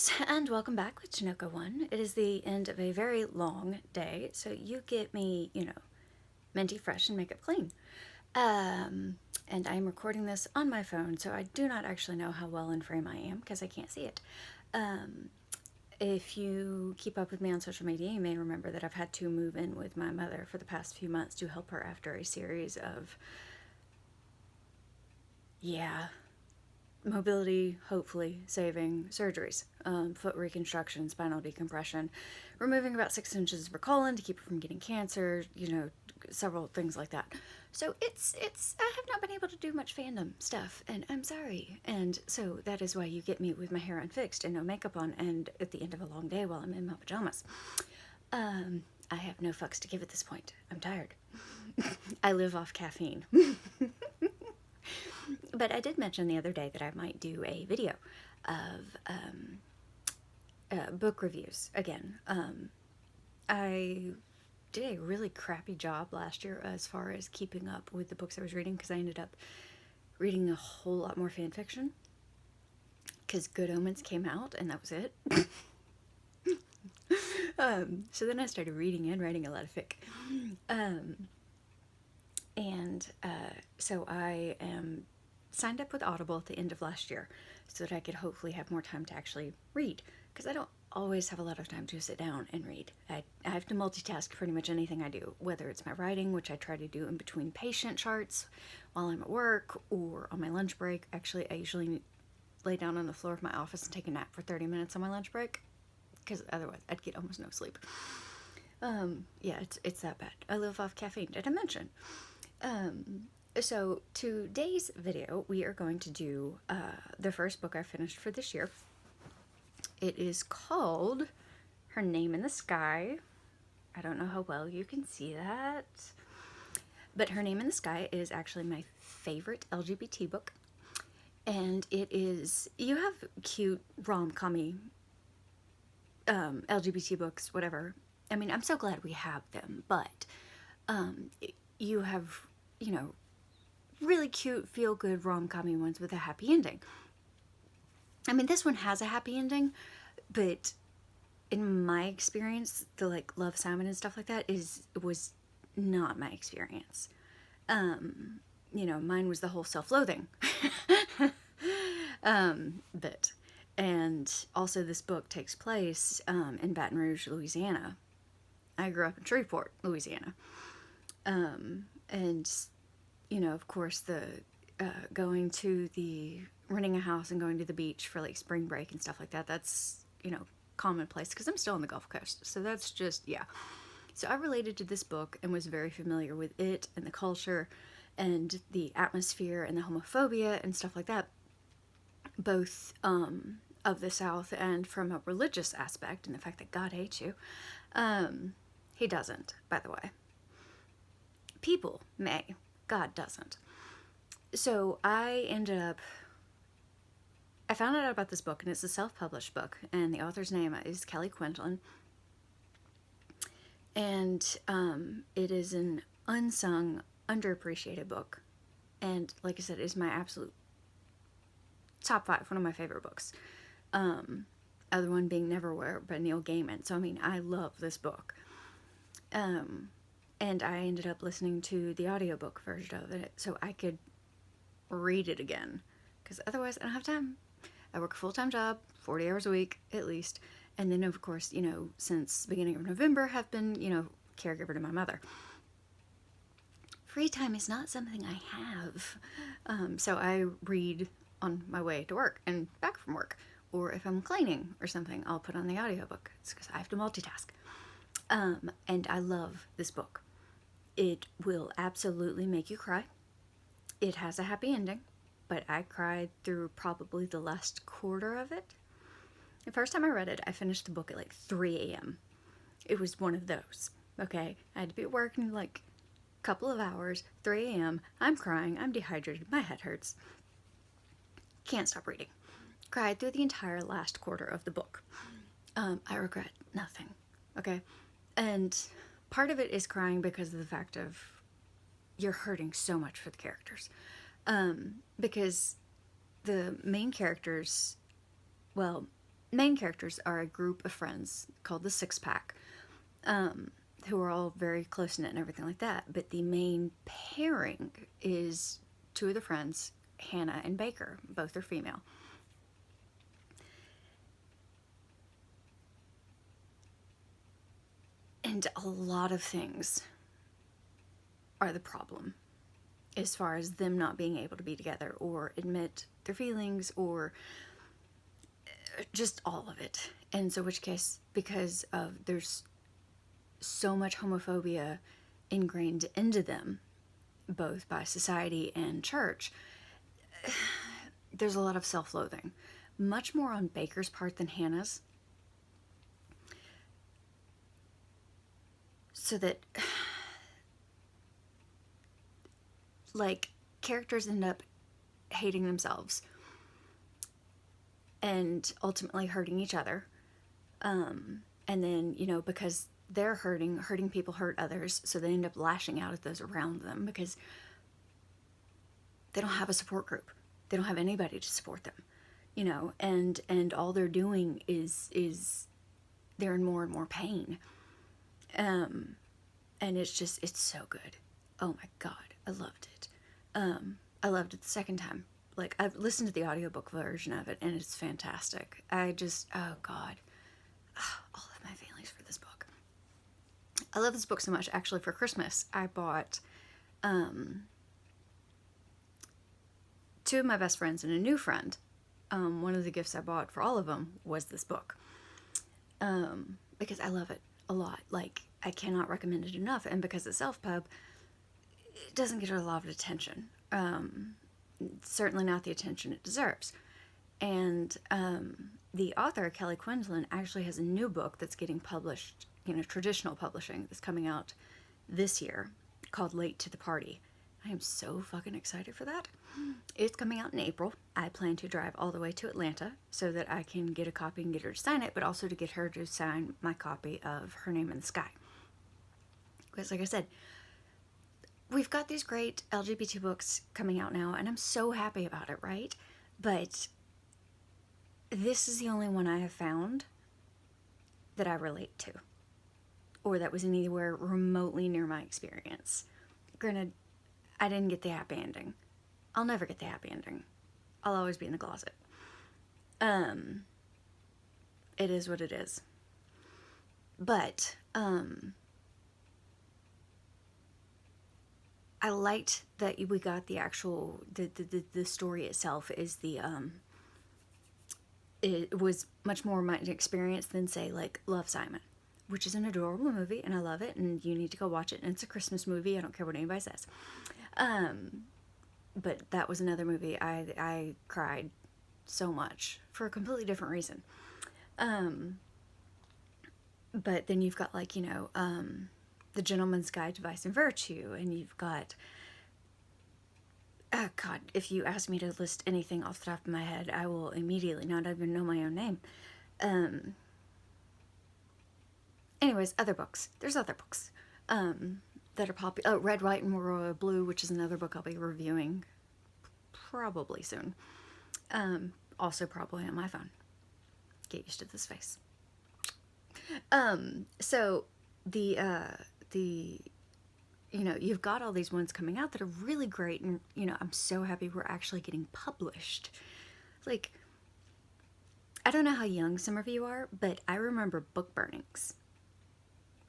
Cheers and welcome back with Chinoka One. It is the end of a very long day, so you get me, minty fresh and makeup clean. And I'm recording this on my phone, so I do not actually know how well in frame I am because I can't see it. If you keep up with me on social media, you may remember that I've had to move in with my mother for the past few months to help her after a series of, mobility, hopefully saving surgeries, foot reconstruction, spinal decompression, removing about 6 inches of her colon to keep her from getting cancer, several things like that. So I have not been able to do much fandom stuff, and I'm sorry. And so that is why you get me with my hair unfixed and no makeup on, and at the end of a long day while I'm in my pajamas. I have no fucks to give at this point. I'm tired. I live off caffeine. But I did mention the other day that I might do a video of book reviews again. I did a really crappy job last year as far as keeping up with the books I was reading because I ended up reading a whole lot more fan fiction because Good Omens came out and that was it. So then I started reading and writing a lot of fic. So I am signed up with Audible at the end of last year so that I could hopefully have more time to actually read, because I don't always have a lot of time to sit down and read. I have to multitask pretty much anything I do, whether it's my writing, which I try to do in between patient charts while I'm at work or on my lunch break. Actually, I usually lay down on the floor of my office and take a nap for 30 minutes on my lunch break because otherwise I'd get almost no sleep. It's that bad. I live off caffeine, did I mention? So today's video, we are going to do the first book I finished for this year. It is called Her Name in the Sky. I don't know how well you can see that, but Her Name in the Sky is actually my favorite LGBT book. And it is, you have cute rom-com-y LGBT books, whatever. I mean, I'm so glad we have them, but you have, really cute, feel-good rom-com-y ones with a happy ending. I mean, this one has a happy ending, but in my experience, the Love Simon and stuff like that was not my experience. Mine was the whole self-loathing. And also this book takes place in Baton Rouge, Louisiana. I grew up in Shreveport, Louisiana. Of course, the going to renting a house and going to the beach for spring break and stuff like that, that's, commonplace because I'm still on the Gulf Coast. So that's just, yeah. So I related to this book and was very familiar with it and the culture and the atmosphere and the homophobia and stuff like that, both of the South and from a religious aspect and the fact that God hates you. He doesn't, by the way. People may. God doesn't. So I found out about this book, and it's a self-published book, and the author's name is Kelly Quinlan. And it is an unsung, underappreciated book. And like I said, it is my absolute top 5, one of my favorite books. Other one being Neverwhere by Neil Gaiman. So, I mean, I love this book. And I ended up listening to the audiobook version of it so I could read it again. Because otherwise I don't have time. I work a full-time job, 40 hours a week at least. And then, of course, since the beginning of November, have been, caregiver to my mother. Free time is not something I have. So I read on my way to work and back from work. Or if I'm cleaning or something, I'll put on the audiobook. It's because I have to multitask. And I love this book. It will absolutely make you cry. It has a happy ending, but I cried through probably the last quarter of it. The first time I read it, I finished the book at 3 a.m. It was one of those, okay? I had to be at work in a couple of hours, 3 a.m. I'm crying, I'm dehydrated, my head hurts. Can't stop reading. Cried through the entire last quarter of the book. I regret nothing, okay? And part of it is crying because of the fact of you're hurting so much for the characters. Because the main characters, well, main characters are a group of friends called the Six Pack, who are all very close knit and everything like that. But the main pairing is two of the friends, Hannah and Baker. Both are female. And a lot of things are the problem as far as them not being able to be together or admit their feelings or just all of it. And so, which case, because of there's so much homophobia ingrained into them, both by society and church, there's a lot of self-loathing. Much more on Baker's part than Hannah's. So that, like, characters end up hating themselves and ultimately hurting each other. And then, you know, because they're hurting people hurt others, so they end up lashing out at those around them because they don't have a support group. They don't have anybody to support them, you know, and all they're doing is they're in more and more pain. And it's so good. Oh my God, I loved it. I loved it the second time. Like, I've listened to the audiobook version of it, and it's fantastic. Oh God, all of my feelings for this book. I love this book so much. Actually, for Christmas, I bought two of my best friends and a new friend. One of the gifts I bought for all of them was this book. Because I love it a lot. Like, I cannot recommend it enough. And because it's self-pub, it doesn't get a lot of attention. Certainly not the attention it deserves. And the author, Kelly Quinlan, actually has a new book that's getting published, you know, traditional publishing, that's coming out this year, called Late to the Party. I am so fucking excited for that. It's coming out in April. I plan to drive all the way to Atlanta so that I can get a copy and get her to sign it, but also to get her to sign my copy of Her Name in the Sky. Because, like I said, we've got these great LGBT books coming out now, and I'm so happy about it, right? But this is the only one I have found that I relate to, or that was anywhere remotely near my experience. Granted, I didn't get the happy ending. I'll never get the happy ending. I'll always be in the closet. It is what it is. But, I liked that we got the actual, the story itself is it was much more my experience than, say, like, Love, Simon, which is an adorable movie, and I love it, and you need to go watch it, and it's a Christmas movie, I don't care what anybody says. But that was another movie I cried so much for a completely different reason. But then you've got, like, you know, The Gentleman's Guide to Vice and Virtue, and you've got, oh God, if you ask me to list anything off the top of my head, I will immediately not even know my own name. Anyways, other books. There's other books that are popular. Oh, Red, White, and Royal Blue, which is another book I'll be reviewing probably soon. Also probably on my phone. Get used to this face. So the you know, you've got all these ones coming out that are really great, and, you know, I'm so happy we're actually getting published. Like, I don't know how young some of you are, but I remember book burnings.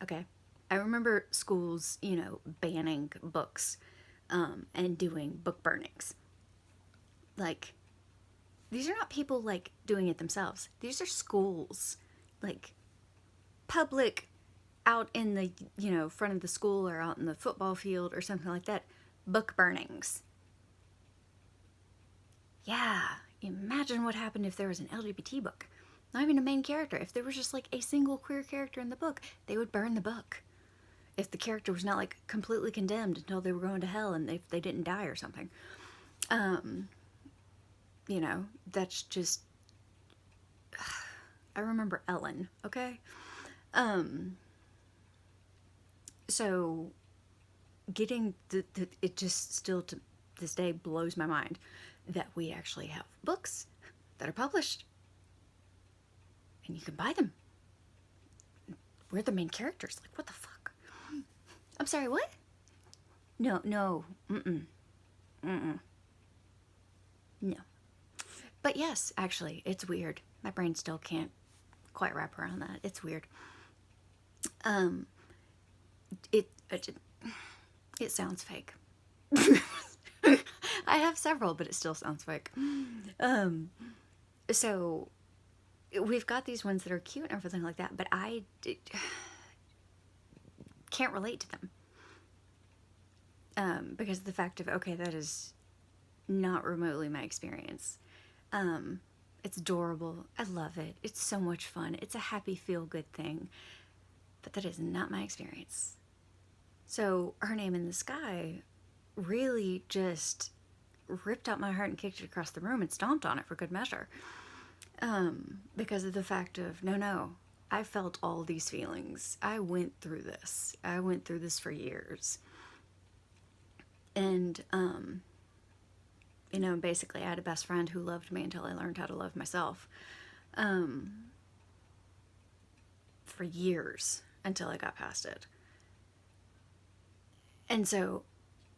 Okay? I remember schools, you know, banning books, and doing book burnings. Like, these are not people, like, doing it themselves. These are schools, like, public, out in the, you know, front of the school or out in the football field or something like that, book burnings. Yeah, imagine what happened if there was an LGBT book. Not even a main character. If there was just, like, a single queer character in the book, they would burn the book. If the character was not, like, completely condemned until they were going to hell and they didn't die or something. You know, that's just, I remember Ellen, okay? So getting it just still to this day blows my mind that we actually have books that are published. And you can buy them. We're the main characters. Like, what the fuck? I'm sorry, what? No, no. Mm-mm. Mm-mm. No. But yes, actually, it's weird. My brain still can't quite wrap around that. It's weird. It it sounds fake. I have several, but it still sounds fake. So we've got these ones that are cute and everything like that, but I can't relate to them. Because of the fact of, okay, that is not remotely my experience. It's adorable. I love it. It's so much fun. It's a happy, feel-good thing. But that is not my experience. So Her Name in the Sky really just ripped out my heart and kicked it across the room and stomped on it for good measure. Because of the fact of, no, I felt all these feelings. I went through this. I went through this for years. And, you know, basically I had a best friend who loved me until I learned how to love myself. For years until I got past it. And so,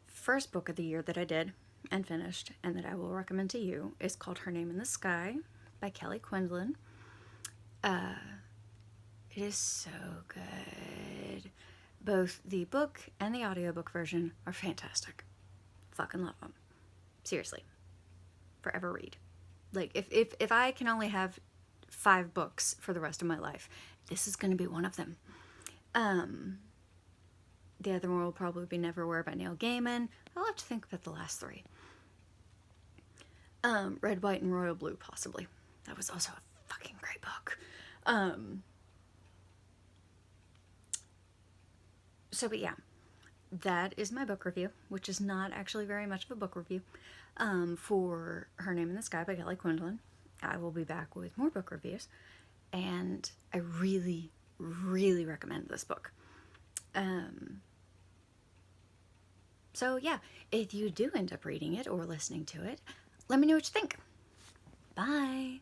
first book of the year that I did and finished and that I will recommend to you is called Her Name in the Sky by Kelly Quinlan. It is so good. Both the book and the audiobook version are fantastic. Fucking love them. Seriously. Forever read. Like, if I can only have 5 books for the rest of my life, this is going to be one of them. The other one will probably be Neverwhere by Neil Gaiman. I'll have to think about the last 3. Red, White, and Royal Blue, possibly. That was also a fucking great book. But yeah, that is my book review, which is not actually very much of a book review, for Her Name in the Sky by Kelly Quinlan. I will be back with more book reviews, and I really, really recommend this book. So yeah, if you do end up reading it or listening to it, let me know what you think. Bye!